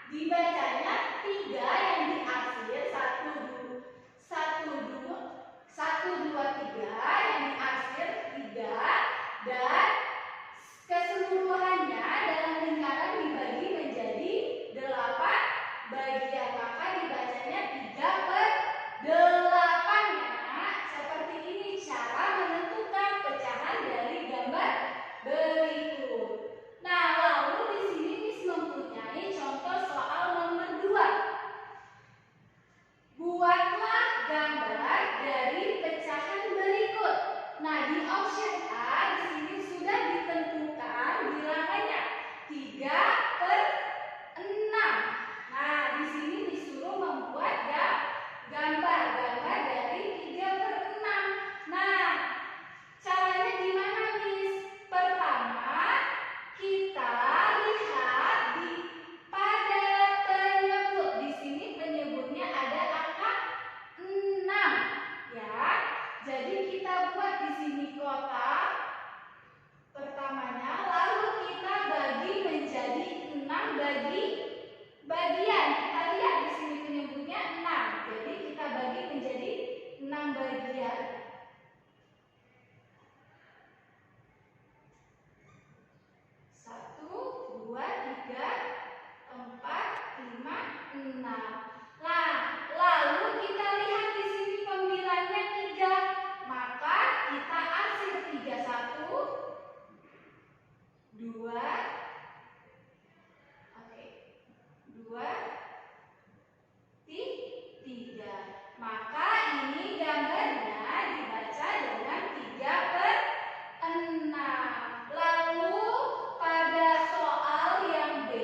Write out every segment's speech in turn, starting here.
dibacanya 3 yang diarsir 1, 2, 3 yang diarsir 3 dan keseluruhannya dalam lingkaran dibagi menjadi 8 bagian, maka dibacanya 3/8 ya. Seperti ini cara menentukan pecahan dari gambar berikut. Nah, lalu di sini Miss mempunyai contoh soal nomor 2. Buatlah gambar dari pecahan berikut. Nah, di option A di sini sudah ditentukan bilangannya 3/6. Nah, di sini disuruh membuat gambar dari 3/6. Nah, caranya gimana, Miss? Pertama, kita lihat pada penyebut. Di sini penyebutnya ada angka 6 ya. Jadi kita buat di sini kotak pertamanya, lalu kita bagi menjadi 6 bagian. Kita lihat di sini penyebutnya 6. Jadi kita bagi menjadi 6 bagian. 1, 2, 3, 4, 5, 6. Nah, lalu kita lihat di sini pembilangnya 3. Maka kita arsir 3. 1, 2, 3. Maka ini gambarnya dibaca dengan 3/6. Lalu pada soal yang B,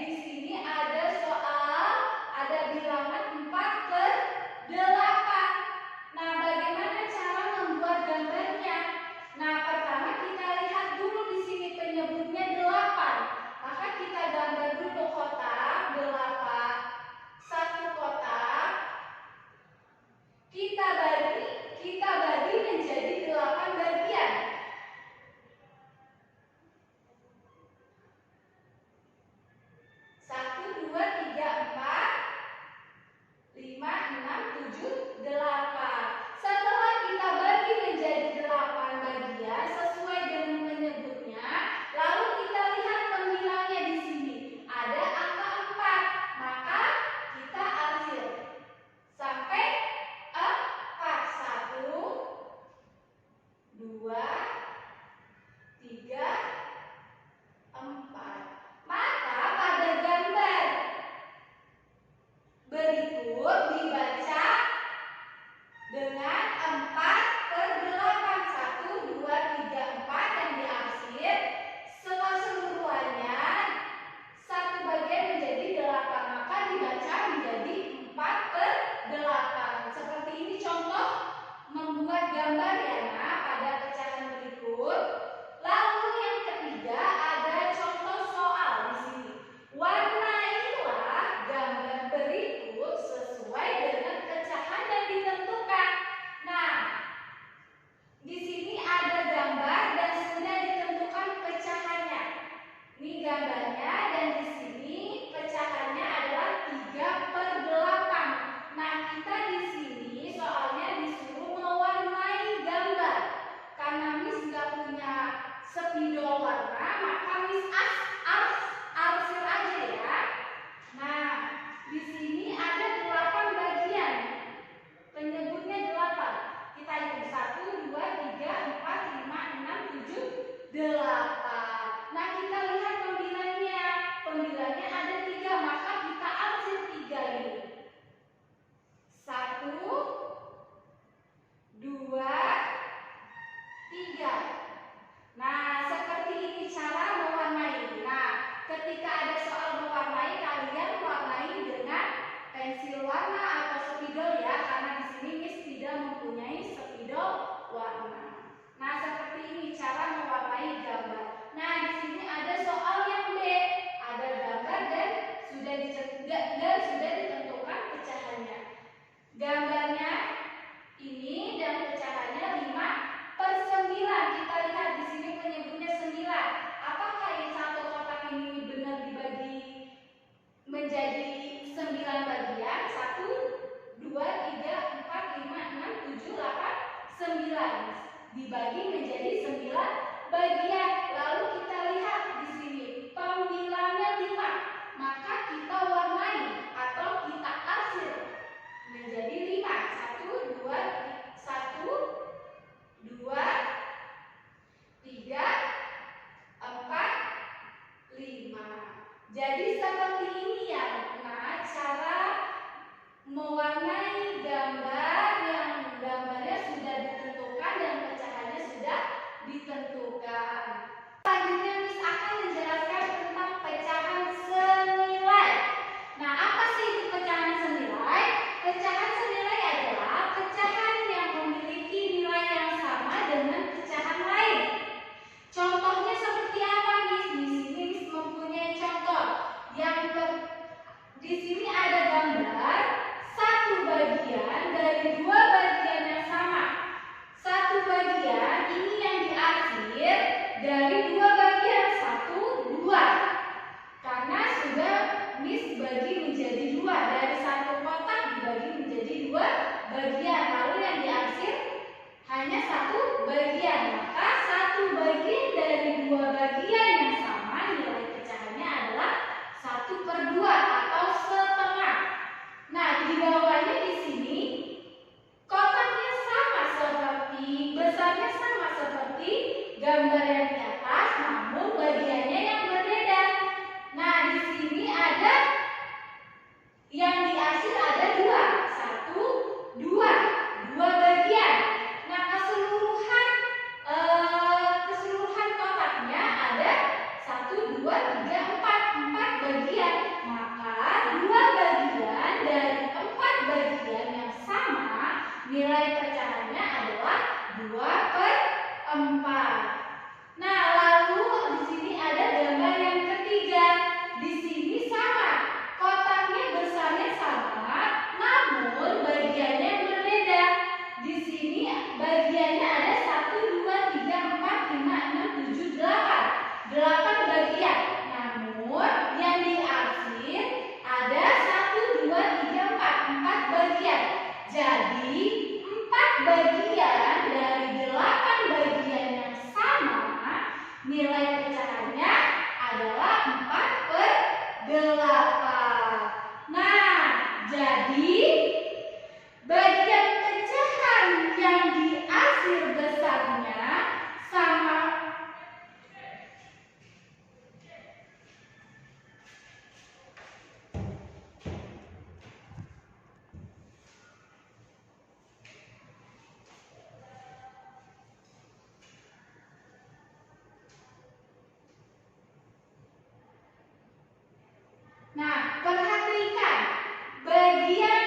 di sini ada bilangan 4/8. Nah, bagaimana cara membuat gambarnya? Nah, pertama kita lihat dulu di sini penyebutnya 8. Maka kita gambar dulu kotak 8. 1 kotak. Kita bagi menjadi 8 bagian. 1, 2, 3, 4, 5, 6, 7, 8. Setelah kita bagi menjadi 8 bagian sesuai dengan penyebutnya, lalu kita lihat pembilangnya di sini. Ada angka 4, maka kita arsir sampai 4. 1, 2, 3, 4. Maka pada gambar berikut dibaca dengan 4/8. 1, 2, 3, 4 yang diarsir. Keseluruhannya 1 bagian menjadi 8, maka dibaca menjadi 4/8. Seperti ini contoh membuat gambar ya, nah, pada pecahan berikut. Lalu yang ketiga ada contoh soal di sini. Warnailah gambar berikut sesuai dengan pecahan yang ditentukan. Nah, di sini ada gambar dan sudah ditentukan pecahannya. Ini gambarnya dan di sini pecahannya adalah 3/8. Nah, kita di sini soalnya disuruh mewarnai gambar. Karena Miss nggak punya spidol warna, maka Miss arsir aja ya. Nah, di sini ada 8 bagian. Penyebutnya 8. Kita hitung 1, 2, 3, 4, 5, 6, 7, 8. Nah, kita lihat pembilangnya. Pembilangnya ada 3, maka kita arsir 3 ini. 1, 2, 3. Nah, seperti ini cara mewarnai. Nah, ketika ada soal mewarnai, kalian warnai dengan pensil warna atau spidol ya, karena di sini Miss tidak mempunyai spidol warna. Nah, seperti ini cara mewarnai gambar. Nah, di sini ada soal yang B, ada gambar dan sudah ditentukan pecahannya. Gambarnya ini dan pecahannya 5/9. Kita lihat di sini penyebutnya 9. Apakah yang satu kotak ini benar dibagi Jadi seperti ini ya. Nah, cara mewarnai gambar yang gambarnya sudah ditentukan dan pecahannya sudah ditentukan. Selanjutnya Miss akan menjelaskan tentang pecahan senilai. Nah, apa sih itu pecahan senilai? Pecahan senilai adalah pecahan yang memiliki nilai yang sama dengan pecahan lain. Contohnya seperti apa, Miss? Di sini Miss mempunyai contoh. Di sini ada gambar satu bagian dari dua bagian yang sama. Satu bagian ini yang diakhir dari dua bagian, satu, dua. Karena sudah Miss bagi menjadi dua, dari satu kotak dibagi menjadi dua bagian. Lalu yang diakhir hanya satu bagian. Maka satu bagian dari dua bagian yang sama nilai pecahannya adalah 1/2 atau setengah. Nah, di bawahnya di sini kotaknya sama seperti, besarnya sama seperti gambar yang di atas, namun bagiannya yang berbeda. Nah, di sini ada yang di akhir ada dua, satu, dua bagian. Nah, keseluruhan kotaknya ada 1, 2, 3, 4 bagian. Maka dua bagian dari 4 bagian yang sama nilai pecahannya adalah 2/4. Nah, lalu di sini ada gambar yang ketiga. Di sini sama, kotaknya besarnya sama, namun bagiannya berbeda. Di sini bagiannya ada 1, 2, 3, 4, 5, 6, 7, 8 bagian. Namun yang di akhir ada 1, 2, 3, 4 bagian. Jadi 4 bagian dari 8 bagian yang sama nilai pecahannya adalah 4/8. Nah, jadi bagian pecahan yang di akhir besarnya sama. Nah, perhatikan bagian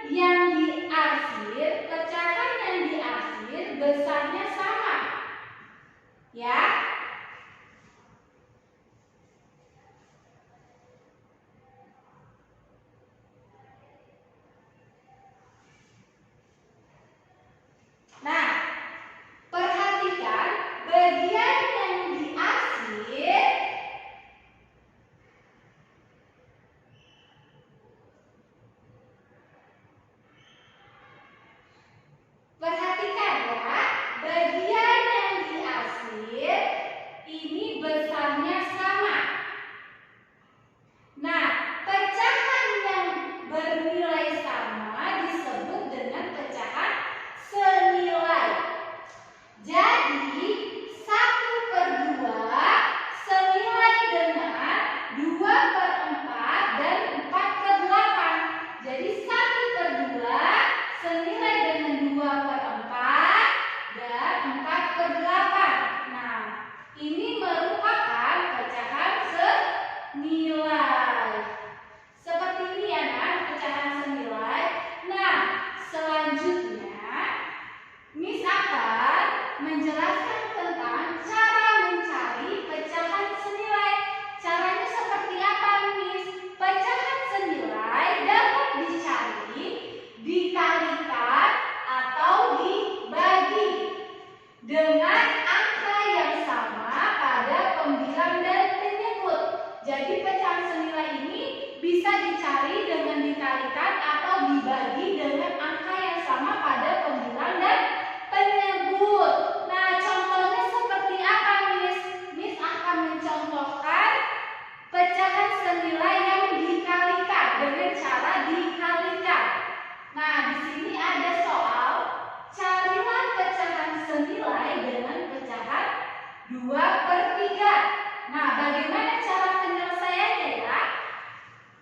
yang di akhir, pecahan yang di akhir besarnya sama. Ya. Nah, perhatikan bagian yang di akhir perhatikan ya, bagian yang di akhir ini besarnya sama. Nah, pecahan yang bernilai sama disebut dengan pecahan senilai. Jadi 1/2 senilai dengan 2/4 dan 4/8. Jadi 1/2 senilai dengan 2/4 dan 4/8. Nah, ini merupakan pecahan senilai. Seperti ini ya, nah, pecahan senilai. Nah, selanjutnya Miss akan menjelaskan tentang cara mencari pecahan senilai. Caranya seperti apa, Miss? Pecahan senilai dapat dicari, dikalikan, atau dibagi dengan angka yang sama pada pembilang dan penyebut. Jadi pecahan senilai ini bisa dicari dengan dikalikan atau dibagi dengan angka yang sama pada pembilang dan penyebut. Nah, contohnya seperti apa, Miss? Miss akan mencontohkan pecahan senilai yang dikalikan dengan cara dikalikan. Nah, di sini ada soal, carilah pecahan senilai dengan pecahan 2/3. Nah, bagaimana cara penyelesaiannya ya?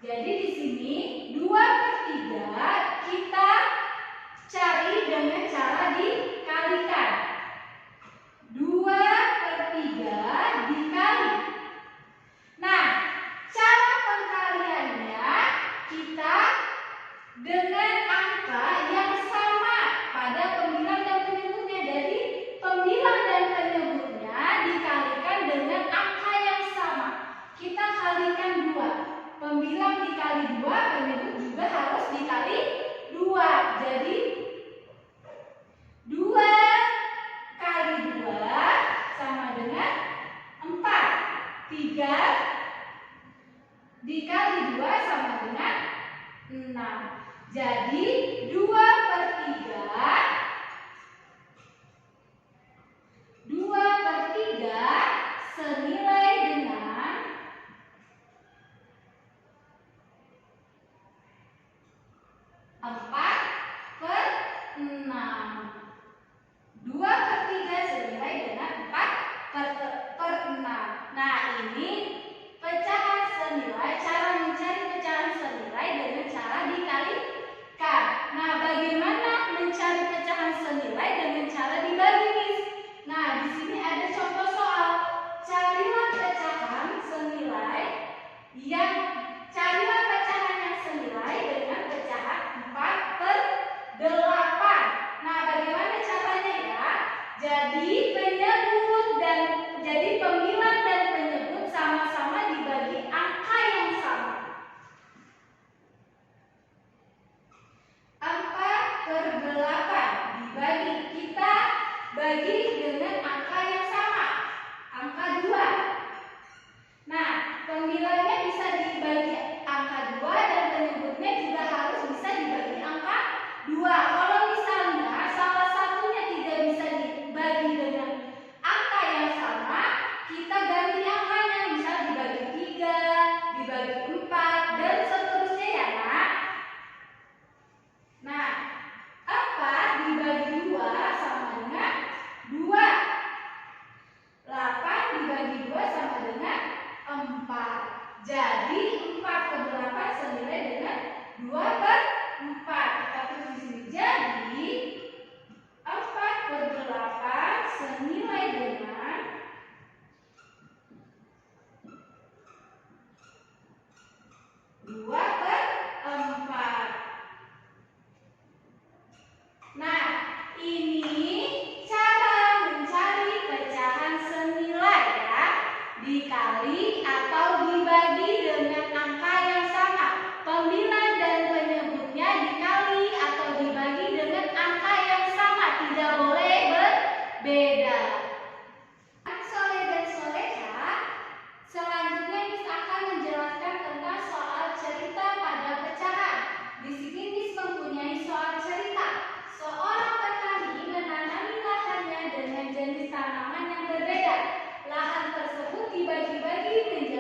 Jadi di sini 2/3 kita cari dengan cara dikalikan. 2/3 dikali. Nah, cara pengkaliannya kita dengan angka yang sama pada pembilang dan penyebutnya. Jadi pembilang dan penyebutnya dikalikan dengan angka yang sama. Kita kalikan 2. Pembilang dikali 2, penyebut juga harus dikali 2. Jadi 2 kali 2 sama dengan 4. 3 dikali 2 sama dengan 6. Jadi 2/3 senilai dengan 4/6. 2/3 senilai dengan 4/6. Nah, ini pecahan senilai, cara mencari pecahan senilai dengan cara dikalikan. Nah, bagaimana mencari pecahan senilai dengan cara dibagi, Miss? Nah, di sini ada contoh soal. Carilah pecahan yang senilai dengan pecahan 4/8. Nah, bagaimana caranya ya? Jadi pembilang dan penyebut sama-sama dibagi angka yang sama. 4/8 dibagi, kita bagi dengan angka yang sama, angka 2. Nah, pembilangnya bisa dibagi angka 2 dan penyebutnya juga harus bisa dibagi angka 2. Kalau misalnya salah satunya tidak bisa dibagi dengan angka yang sama, kita ganti angkanya, misal dibagi 3, dibagi 4, dan seterusnya ya, Nak. Nah, 4 dibagi 2 sama dengan 2. 8 dibagi 2 sama dengan 4. Jadi 4/8 senilai dengan 2/4. Kita tulis di sini. Jadi 4/8 senilai dengan 2/4. Nah, ini cara mencari pecahan senilai ya. Dikali atau dibagi dengan angka yang sama. Pembilang dan penyebutnya dikali atau dibagi dengan angka yang sama. Tidak boleh berbeda. Soleh dan soleha, selanjutnya Miss akan menjelaskan tentang soal cerita pada pecahan. Di sini Miss mempunyai soal cerita. Seorang petani menanami lahannya dengan jenis tanaman yang berbeda. Lahan tersebut dibagi-bagi menjadi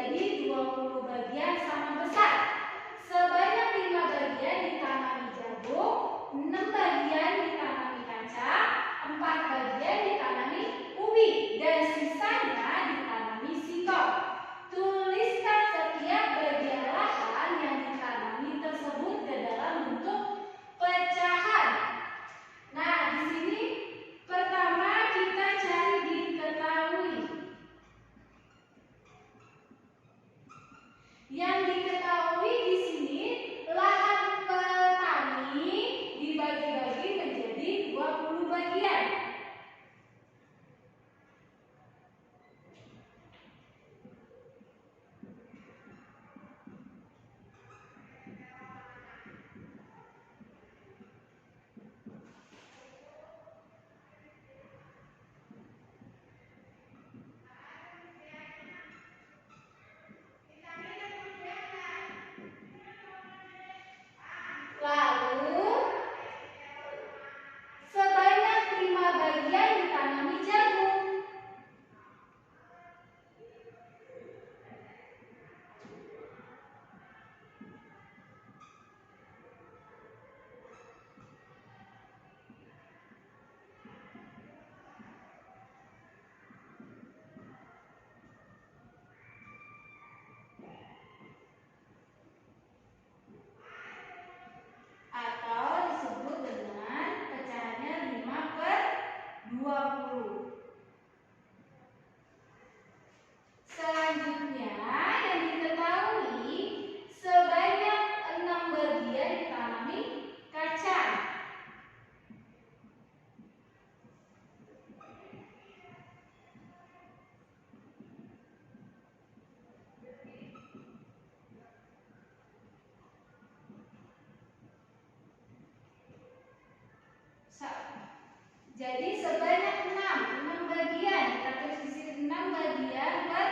Jadi sebanyak 6 bagian. Kita tulis di sini 6 bagian per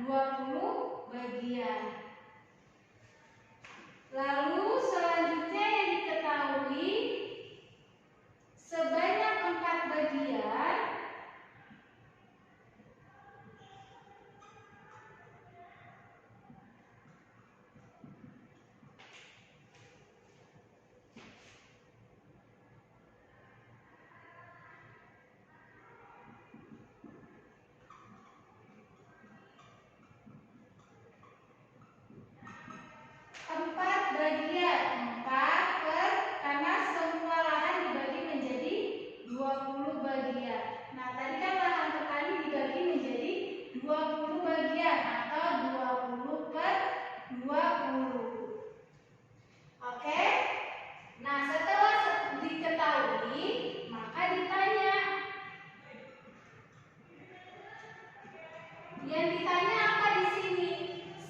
20 bagian. Lalu selanjutnya yang diketahui sebanyak 4 bagian karena semua lahan dibagi menjadi 20 bagian. Nah, tadi kan lahan petani dibagi menjadi 20 bagian atau 20 per 20. Oke? Nah, setelah diketahui, maka ditanya. Yang ditanya apa di sini?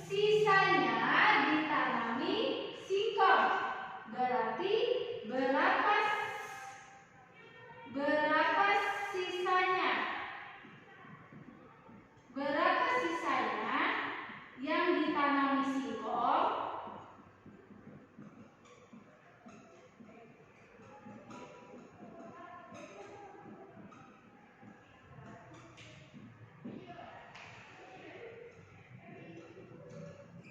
Sisanya ditanami singkong. Berarti berapa sisanya? Berapa sisanya yang ditanami singkong?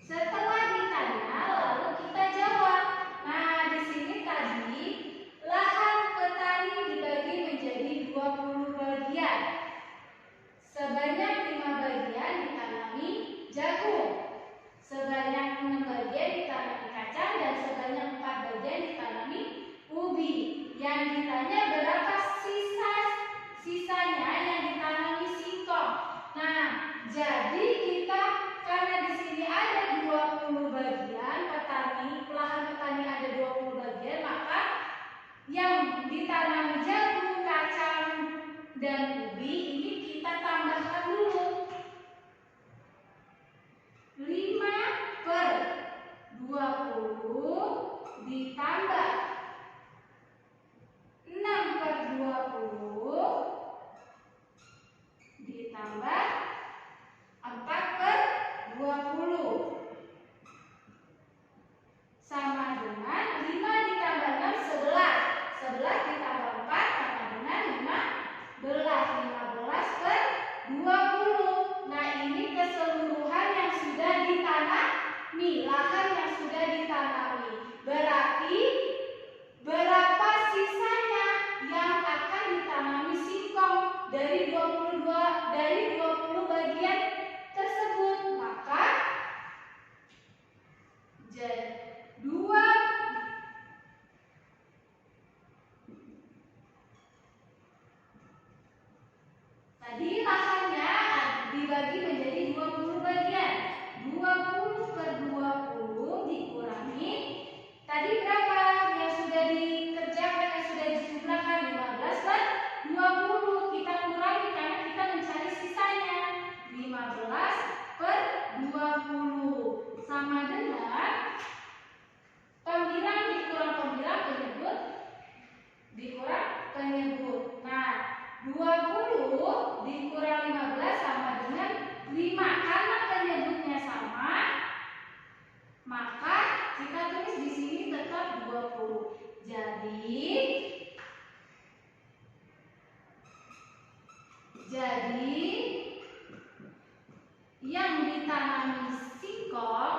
Setelah ditanya, lalu kita jawab. Nah, di sini tadi lahan petani dibagi menjadi 20 bagian. Sebanyak 5 bagian ditanami jagung. Sebanyak 6 bagian ditanami kacang dan sebanyak 4 bagian ditanami ubi. Yang ditanya berapa sisanya yang ditanami singkong. Nah, jadi kita karena di sini ada 20 bagian lahan petani ada 20 bagian, maka yang ditanami jagung, kacang, dan ubi ini kita tambahkan dulu. 5 per 20 ditambah 6 per 20 ditambah 4 per 20 sama dengan 5 ditambah 6 11. 11 ditambah 4 sama dengan 15. 15 per 20. Nah, ini keseluruhan yang sudah ditanami, lahan yang sudah ditanami. Berarti berapa sisanya yang akan ditanami singkong dari 20 bagian tersebut? Maka 2 tadi lahannya dibagi menjadi 20 bagian. 20 per 20 dikurangi tadi berapa yang sudah dikerjakan, yang sudah dijumlahkan? 15 per 20. Kita kurangi karena kita mencari sisanya. 15 per 20 sama dengan pembilang dikurang pembilang, penyebut dikurang penyebut. Nah, 20 dikurang 15 sama dengan 5. Karena penyebutnya sama, maka kita tulis di sini tetap 20. Jadi yang ditanami singkong